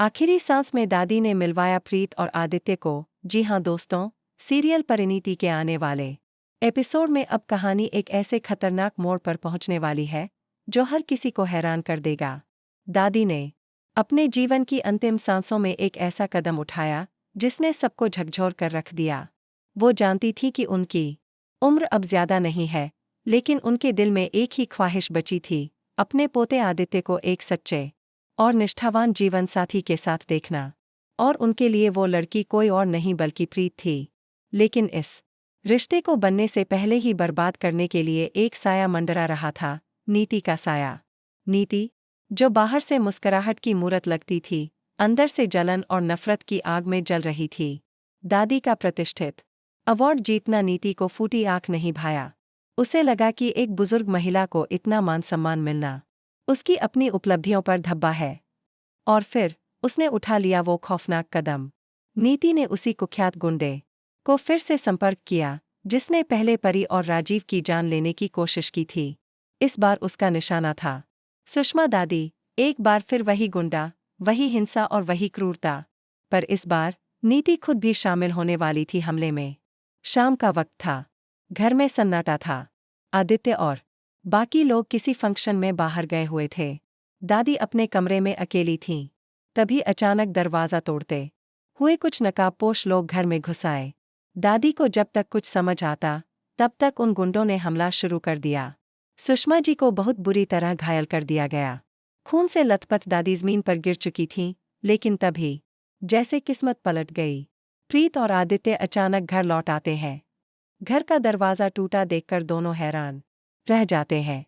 आखिरी सांस में दादी ने मिलवाया प्रीत और आदित्य को। जी हाँ दोस्तों, सीरियल परिणीति के आने वाले एपिसोड में अब कहानी एक ऐसे खतरनाक मोड़ पर पहुंचने वाली है जो हर किसी को हैरान कर देगा। दादी ने अपने जीवन की अंतिम सांसों में एक ऐसा कदम उठाया जिसने सबको झकझोर कर रख दिया। वो जानती थी कि उनकी उम्र अब ज्यादा नहीं है, लेकिन उनके दिल में एक ही ख्वाहिश बची थी, अपने पोते आदित्य को एक सच्चे और निष्ठावान जीवन साथी के साथ देखना। और उनके लिए वो लड़की कोई और नहीं बल्कि प्रीत थी। लेकिन इस रिश्ते को बनने से पहले ही बर्बाद करने के लिए एक साया मंडरा रहा था, नीति का साया। नीति, जो बाहर से मुस्कुराहट की मूरत लगती थी, अंदर से जलन और नफरत की आग में जल रही थी। दादी का प्रतिष्ठित अवार्ड जीतना नीति को फूटी आंख नहीं भाया। उसे लगा कि एक बुजुर्ग महिला को इतना मान सम्मान मिलना उसकी अपनी उपलब्धियों पर धब्बा है। और फिर उसने उठा लिया वो खौफनाक कदम। नीति ने उसी कुख्यात गुंडे को फिर से संपर्क किया जिसने पहले परी और राजीव की जान लेने की कोशिश की थी। इस बार उसका निशाना था सुषमा दादी। एक बार फिर वही गुंडा, वही हिंसा और वही क्रूरता। पर इस बार नीति खुद भी शामिल होने वाली थी हमले में। शाम का वक्त था, घर में सन्नाटा था। आदित्य और बाकी लोग किसी फंक्शन में बाहर गए हुए थे। दादी अपने कमरे में अकेली थीं। तभी अचानक दरवाज़ा तोड़ते हुए कुछ नकाबपोश लोग घर में घुस आए। दादी को जब तक कुछ समझ आता तब तक उन गुंडों ने हमला शुरू कर दिया। सुषमा जी को बहुत बुरी तरह घायल कर दिया गया। खून से लथपथ दादी ज़मीन पर गिर चुकी थीं, लेकिन तभी जैसे किस्मत पलट गई। प्रीत और आदित्य अचानक घर लौट आते हैं। घर का दरवाज़ा टूटा देखकर दोनों हैरान रह जाते हैं।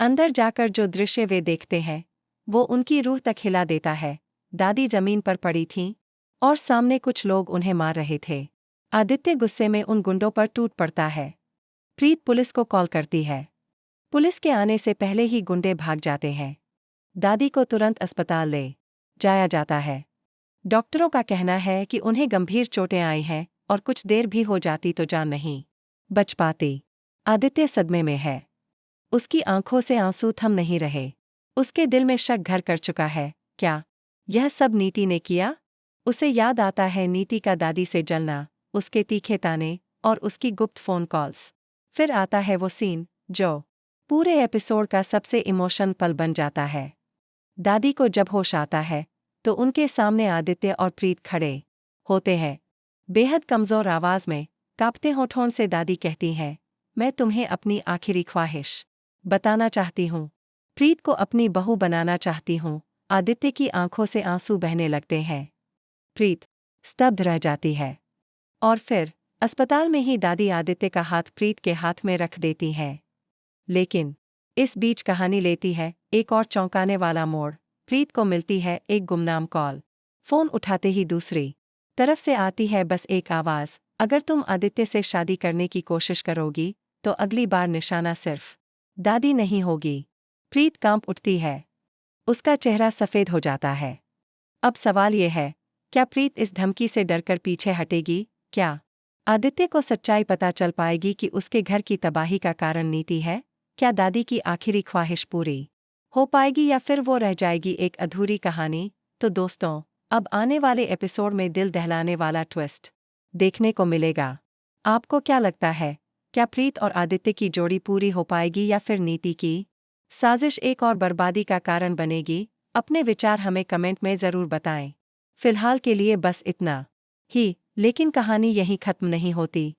अंदर जाकर जो दृश्य वे देखते हैं वो उनकी रूह तक हिला देता है। दादी जमीन पर पड़ी थीं और सामने कुछ लोग उन्हें मार रहे थे। आदित्य गुस्से में उन गुंडों पर टूट पड़ता है। प्रीत पुलिस को कॉल करती है। पुलिस के आने से पहले ही गुंडे भाग जाते हैं। दादी को तुरंत अस्पताल ले जाया जाता है। डॉक्टरों का कहना है कि उन्हें गंभीर चोटें आई हैं और कुछ देर भी हो जाती तो जान नहीं बच पाती। आदित्य सदमे में है। उसकी आंखों से आंसू थम नहीं रहे। उसके दिल में शक घर कर चुका है, क्या यह सब नीति ने किया? उसे याद आता है नीति का दादी से जलना, उसके तीखे ताने और उसकी गुप्त फोन कॉल्स। फिर आता है वो सीन जो पूरे एपिसोड का सबसे इमोशनल पल बन जाता है। दादी को जब होश आता है तो उनके सामने आदित्य और प्रीत खड़े होते हैं। बेहद कमजोर आवाज में, कांपते होठों से दादी कहती हैं, मैं तुम्हें अपनी आखिरी ख्वाहिश बताना चाहती हूँ। प्रीत को अपनी बहू बनाना चाहती हूँ। आदित्य की आंखों से आंसू बहने लगते हैं। प्रीत स्तब्ध रह जाती है। और फिर अस्पताल में ही दादी आदित्य का हाथ प्रीत के हाथ में रख देती हैं। लेकिन इस बीच कहानी लेती है एक और चौंकाने वाला मोड़। प्रीत को मिलती है एक गुमनाम कॉल। फोन उठाते ही दूसरी तरफ से आती है बस एक आवाज, अगर तुम आदित्य से शादी करने की कोशिश करोगी तो अगली बार निशाना सिर्फ दादी नहीं होगी। प्रीत कांप उठती है। उसका चेहरा सफेद हो जाता है। अब सवाल ये है, क्या प्रीत इस धमकी से डरकर पीछे हटेगी? क्या आदित्य को सच्चाई पता चल पाएगी कि उसके घर की तबाही का कारण नीति है? क्या दादी की आखिरी ख्वाहिश पूरी हो पाएगी या फिर वो रह जाएगी एक अधूरी कहानी? तो दोस्तों, अब आने वाले एपिसोड में दिल दहलाने वाला ट्विस्ट देखने को मिलेगा। आपको क्या लगता है, क्या प्रीत और आदित्य की जोड़ी पूरी हो पाएगी या फिर नीति की साजिश एक और बर्बादी का कारण बनेगी? अपने विचार हमें कमेंट में ज़रूर बताएं। फिलहाल के लिए बस इतना ही, लेकिन कहानी यहीं खत्म नहीं होती।